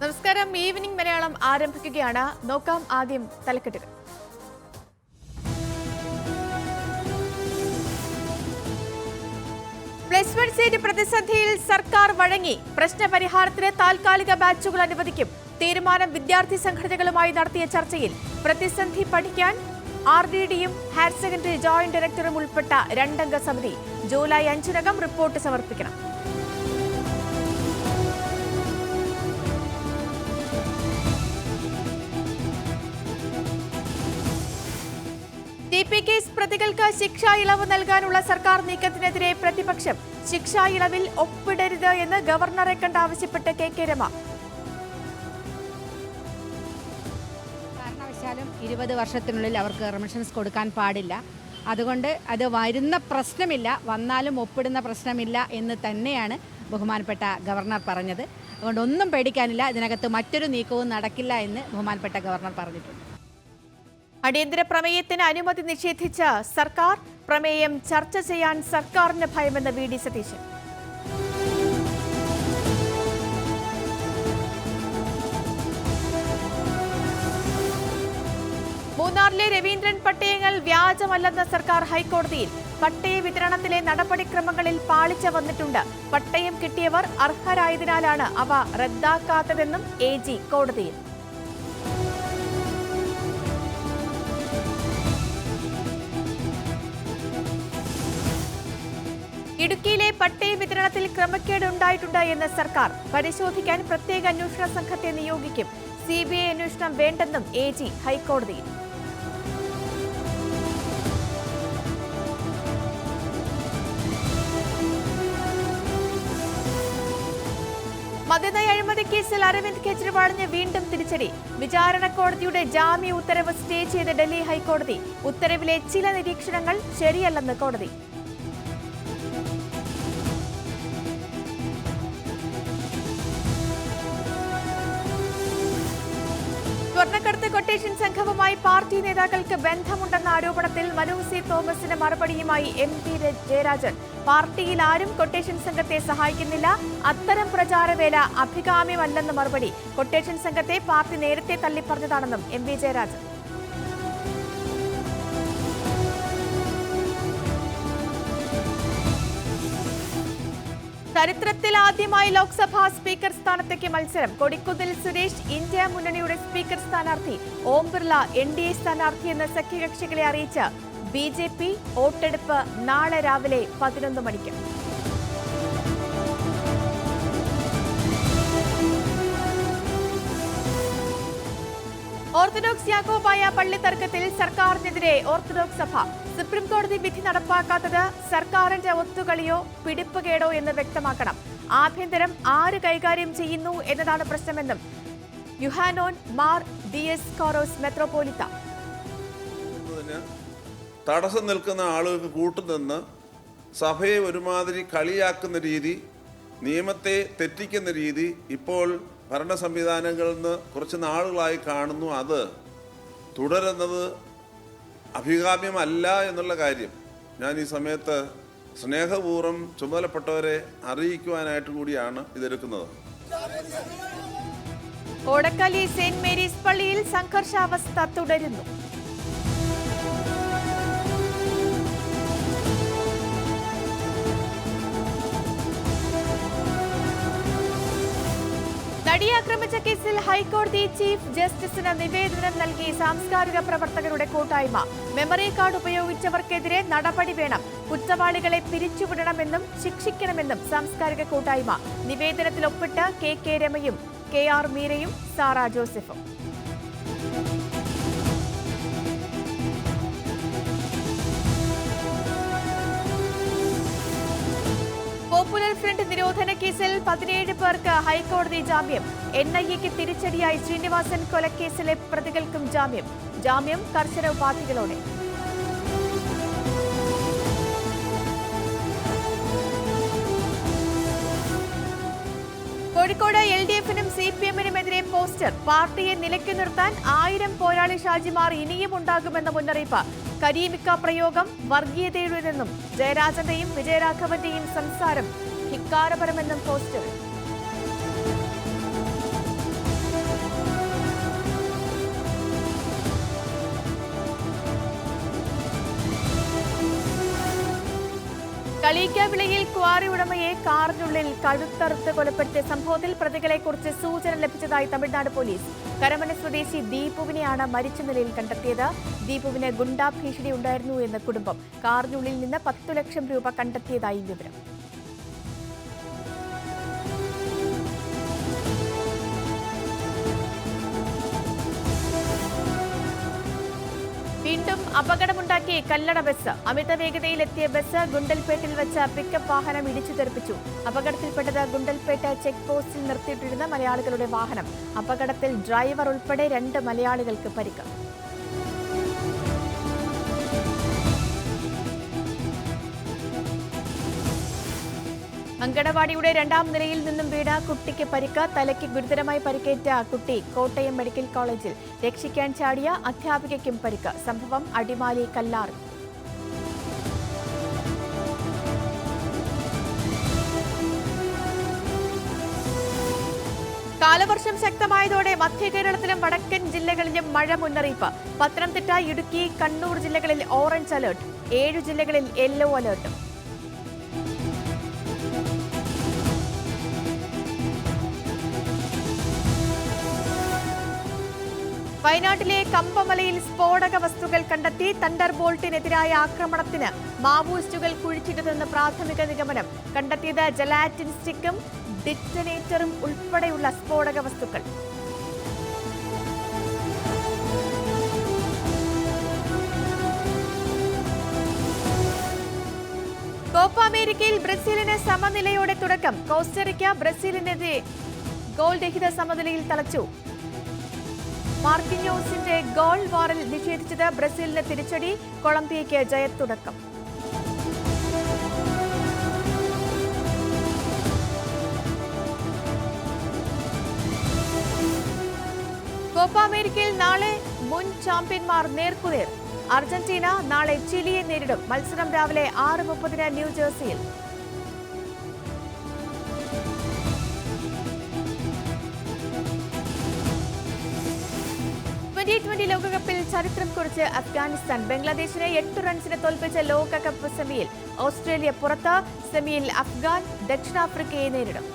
നമസ്കാരം. ഈവനിംഗ് മലയാളം ആരംഭിക്കുകയാണ്. നോക്കാം ആദ്യം തലക്കെട്ടുകൾ. പ്ലസ് വൺ സീറ്റ് പ്രതിസന്ധിയിൽ സർക്കാർ വഴങ്ങി. പ്രശ്നപരിഹാരത്തിന് താൽക്കാലിക ബാച്ചുകൾ അനുവദിക്കും. തീരുമാനം വിദ്യാർത്ഥി സംഘടനകളുമായി നടത്തിയ ചർച്ചയിൽ. പ്രതിസന്ധി പഠിക്കാൻ RDDയും ഹയർ സെക്കൻഡറി ജോയിന്റ് ഡയറക്ടറും ഉൾപ്പെട്ട 2 അംഗ സമിതി ജൂലൈ 5-നകം റിപ്പോർട്ട് സമർപ്പിക്കണം. TP കേസ് പ്രതികൾക്ക് ശിക്ഷാ ഇളവ് നൽകാനുള്ള സർക്കാർ നീക്കത്തിനെതിരെ പ്രതിപക്ഷം. ശിക്ഷാ ഇളവിൽ ഒപ്പിടരുത് എന്ന് ഗവർണറെ കണ്ട് ആവശ്യപ്പെട്ട് KK രമ. കാരണവശാലും 20 വർഷത്തിനുള്ളിൽ അവർക്ക് റെമിഷൻസ് കൊടുക്കാൻ പാടില്ല. അതുകൊണ്ട് അത് വരുന്ന പ്രശ്നമില്ല, വന്നാലും ഒപ്പിടുന്ന പ്രശ്നമില്ല എന്ന് തന്നെയാണ് ബഹുമാനപ്പെട്ട ഗവർണർ പറഞ്ഞത്. അതുകൊണ്ട് ഒന്നും പേടിക്കാനില്ല, ഇതിനകത്ത് മറ്റൊരു നീക്കവും നടക്കില്ല എന്ന് ബഹുമാനപ്പെട്ട ഗവർണർ പറഞ്ഞിട്ടുണ്ട്. അടിയന്തര പ്രമേയത്തിന് അനുമതി നിഷേധിച്ച സർക്കാർ. പ്രമേയം ചർച്ച ചെയ്യാൻ സർക്കാരിന് ഭയമെന്ന് VD സതീശൻ. മൂന്നാറിലെ രവീന്ദ്രൻ പട്ടയങ്ങൾ വ്യാജമല്ലെന്ന് സർക്കാർ ഹൈക്കോടതിയിൽ. പട്ടയ വിതരണത്തിലെ നടപടിക്രമങ്ങളിൽ പാളിച്ച വന്നിട്ടുണ്ട്. പട്ടയം കിട്ടിയവർ അർഹരായതിനാലാണ് അവ റദ്ദാക്കാത്തതെന്നും AG കോടതിയിൽ. ഇടുക്കിയിലെ പട്ടയ വിതരണത്തിൽ ക്രമക്കേട് ഉണ്ടായിട്ടുണ്ട് എന്ന് സർക്കാർ. പരിശോധിക്കാൻ പ്രത്യേക അന്വേഷണ സംഘത്തെ നിയോഗിക്കും. CBI അന്വേഷണം വേണ്ടെന്നും AG ഹൈക്കോടതിയിൽ. മദ്യനയ അഴിമതി കേസിൽ അരവിന്ദ് കെജ്രിവാളിന് വീണ്ടും തിരിച്ചടി. വിചാരണ കോടതിയുടെ ജാമ്യ ഉത്തരവ് സ്റ്റേ ചെയ്ത ഡൽഹി ഹൈക്കോടതി. ഉത്തരവിലെ ചില നിരീക്ഷണങ്ങൾ ശരിയല്ലെന്ന് കോടതി. സ്വർണ്ണക്കടത്ത് കൊട്ടേഷൻ സംഘവുമായി പാർട്ടി നേതാക്കൾക്ക് ബന്ധമുണ്ടെന്ന ആരോപണത്തിൽ മനു C തോമസിന് മറുപടിയുമായി MP ജയരാജൻ. പാർട്ടിയിൽ ആരും കൊട്ടേഷൻ സംഘത്തെ സഹായിക്കുന്നില്ല. അത്തരം പ്രചാരവേല അഭികാമ്യമല്ലെന്ന് മറുപടി. കൊട്ടേഷൻ സംഘത്തെ പാർട്ടി നേരത്തെ തള്ളിപ്പറഞ്ഞതാണെന്നും MP ജയരാജൻ. ചരിത്രത്തിൽ ആദ്യമായി ലോക്സഭാ സ്പീക്കർ സ്ഥാനത്തേക്ക് മത്സരം. കൊടിക്കുന്നിൽ സുരേഷ് ഇന്ത്യ മുന്നണിയുടെ സ്പീക്കർ സ്ഥാനാർത്ഥി. ഓം ബിർള NDA സ്ഥാനാർത്ഥിയെന്ന് സഖ്യകക്ഷികളെ അറിയിച്ച BJP. വോട്ടെടുപ്പ് നാളെ രാവിലെ 11 മണിക്ക്. ഓർത്തഡോക്സ് യാക്കോബായ പള്ളി തർക്കത്തിൽ സർക്കാരിനെതിരെ ഓർത്തഡോക്സ് സഭ. സുപ്രീംകോടതി വിധി നടപ്പാക്കാത്തത് സർക്കാരിന്റെ ഒത്തുകളിയോ പിടിപ്പുകേടോ എന്ന് വ്യക്തമാക്കണം. ആഭ്യന്തരം ആര് കൈകാര്യം ചെയ്യുന്നു എന്നതാണ് പ്രശ്നമെന്നും യുഹാനോൻ മാർ ദിയസ്കോറോസ് മെത്രോപോലിത്ത. തടസ്സം നിൽക്കുന്ന ആളുകൾക്ക് കൂട്ടുനിന്ന് സഭയെ ഒരുമാതിരി കളിയാക്കുന്ന രീതി, നിയമത്തെ തെറ്റിക്കുന്ന രീതി ഇപ്പോൾ ഭരണ സംവിധാനങ്ങളിൽ നിന്ന് കുറച്ച് നാളുകളായി കാണുന്നു. അത് തുടരുന്നത് അഭികാമ്യമല്ല എന്നുള്ള കാര്യം ഞാൻ ഈ സമയത്ത് സ്നേഹപൂർവ്വം ചുമതലപ്പെട്ടവരെ അറിയിക്കുവാനായിട്ട് കൂടിയാണ് ഇതെടുക്കുന്നത്. ഓടക്കലി സെന്റ് മേരീസ് പള്ളിയിൽ സംഘർഷാവസ്ഥ തുടരുന്നു. നടിയെ ആക്രമിച്ച കേസിൽ ഹൈക്കോടതി ചീഫ് ജസ്റ്റിസിന് നിവേദനം നൽകി സാംസ്കാരിക പ്രവർത്തകരുടെ കൂട്ടായ്മ. മെമ്മറി കാർഡ് ഉപയോഗിച്ചവർക്കെതിരെ നടപടി വേണം. കുറ്റവാളികളെ പിരിച്ചുവിടണമെന്നും ശിക്ഷിക്കണമെന്നും സാംസ്കാരിക കൂട്ടായ്മ. നിവേദനത്തിൽ ഒപ്പിട്ട് KK രമയും KR മീരയും സാറ ജോസഫും. പോപ്പുലർ ഫ്രണ്ട് നിരോധന കേസിൽ 17 പേർക്ക് ഹൈക്കോടതി ജാമ്യം. NIAക്ക് തിരിച്ചടിയായി ശ്രീനിവാസൻ കൊലക്കേസിലെ പ്രതികൾക്കും ജാമ്യം. ജാമ്യം കർശന ഉപാധികളോടെ. കോഴിക്കോട് LDFനും CPMനുമെതിരെ പോസ്റ്റർ. പാർട്ടിയെ നിലയ്ക്കു നിർത്താൻ 1000 പോരാളി ഷാജിമാർ ഇനിയും ഉണ്ടാകുമെന്ന മുന്നറിയിപ്പ്. കരീമിക്ക പ്രയോഗം വർഗീയതയുടേതെന്നും ജയരാജന്റെയും വിജയരാഘവന്റെയും സംസാരം ധിക്കാരപരമെന്നും പോസ്റ്റർ. കളിയിക്കാവിളയിൽ ക്വാറി ഉടമയെ കാറിനുള്ളിൽ കഴുത്തറുത്ത് കൊലപ്പെടുത്തിയ സംഭവത്തിൽ പ്രതികളെക്കുറിച്ച് സൂചന ലഭിച്ചതായി തമിഴ്നാട് പോലീസ്. കരമന സ്വദേശി ദീപുവിനെയാണ് മരിച്ച നിലയിൽ കണ്ടെത്തിയത്. ദീപുവിന് ഗുണ്ടാ ഭീഷണി ഉണ്ടായിരുന്നു എന്ന് കുടുംബം. കാറിനുള്ളിൽ നിന്ന് 10 ലക്ഷം രൂപ കണ്ടെത്തിയതായി വിവരം. വീണ്ടും അപകടമുണ്ടാക്കി കല്ലട ബസ്. അമിത വേഗതയിലെത്തിയ ബസ് ഗുണ്ടൽപേട്ടിൽ വെച്ച് പിക്കപ്പ് വാഹനം ഇടിച്ചു തെറിപ്പിച്ചു. അപകടത്തിൽപ്പെട്ടത് ഗുണ്ടൽപേട്ട ചെക്ക് പോസ്റ്റിൽ നിർത്തിയിട്ടിരുന്ന മലയാളികളുടെ വാഹനം. അപകടത്തിൽ ഡ്രൈവർ ഉൾപ്പെടെ 2 മലയാളികൾക്ക് പരിക്ക്. അങ്കണവാടിയുടെ 2ാം നിലയിൽ നിന്നും വീണ കുട്ടിക്ക് പരിക്ക്. തലയ്ക്ക് ഗുരുതരമായി പരിക്കേറ്റ കുട്ടി കോട്ടയം മെഡിക്കൽ കോളേജിൽ. രക്ഷിക്കാൻ ചാടിയ അധ്യാപികയ്ക്കും പരിക്ക്. സംഭവം അടിമാലി കല്ലാർ. കാലവർഷം ശക്തമായതോടെ മധ്യ കേരളത്തിലും വടക്കൻ ജില്ലകളിലും മഴ മുന്നറിയിപ്പ്. പത്തനംതിട്ട, ഇടുക്കി, കണ്ണൂർ ജില്ലകളിൽ ഓറഞ്ച് അലർട്ട്. 7 ജില്ലകളിൽ യെല്ലോ അലർട്ടും. വയനാട്ടിലെ കമ്പമലയിൽ സ്ഫോടക വസ്തുക്കൾ കണ്ടെത്തി. തണ്ടർ ബോൾട്ടിനെതിരായ ആക്രമണത്തിന് മാവോയിസ്റ്റുകൾ കുഴിച്ചിട്ടതെന്ന് പ്രാഥമിക നിഗമനം. കണ്ടെത്തിയത് ജലാറ്റിൻ സ്റ്റിക്കും ഡിറ്റനേറ്ററും ഉൾപ്പെടെയുള്ള സ്ഫോടക വസ്തുക്കൾ. കോപ്പ അമേരിക്കയിൽ ബ്രസീലിന് സമനിലയോടെ തുടക്കം. കോസ്റ്ററിക്ക ബ്രസീലിനെതിരെ ഗോൾ രഹിത സമനിലയിൽ തളച്ചു. മാർക്കിഞ്ഞോസിന്റെ ഗോൾ വാറിൽ നിഷേധിച്ചത് ബ്രസീലിന് തിരിച്ചടി. കൊളംബിയയ്ക്ക് ജയത്തുടക്കം. കോപ്പ അമേരിക്കയിൽ നാളെ മുൻ ചാമ്പ്യന്മാർ നേർക്കുനേർ. അർജന്റീന നാളെ ചിലിയെ നേരിടും. മത്സരം രാവിലെ 6:30 ന്യൂജേഴ്സിയിൽ. T20 ലോകകപ്പിൽ ചരിത്രം കുറിച്ച് അഫ്ഗാനിസ്ഥാൻ. ബംഗ്ലാദേശിനെ 8 റൺസിന് തോൽപ്പിച്ച ലോകകപ്പ് സെമിയിൽ. ഓസ്ട്രേലിയ പുറത്ത്. സെമിയിൽ അഫ്ഗാൻ ദക്ഷിണാഫ്രിക്കയെ നേരിടും.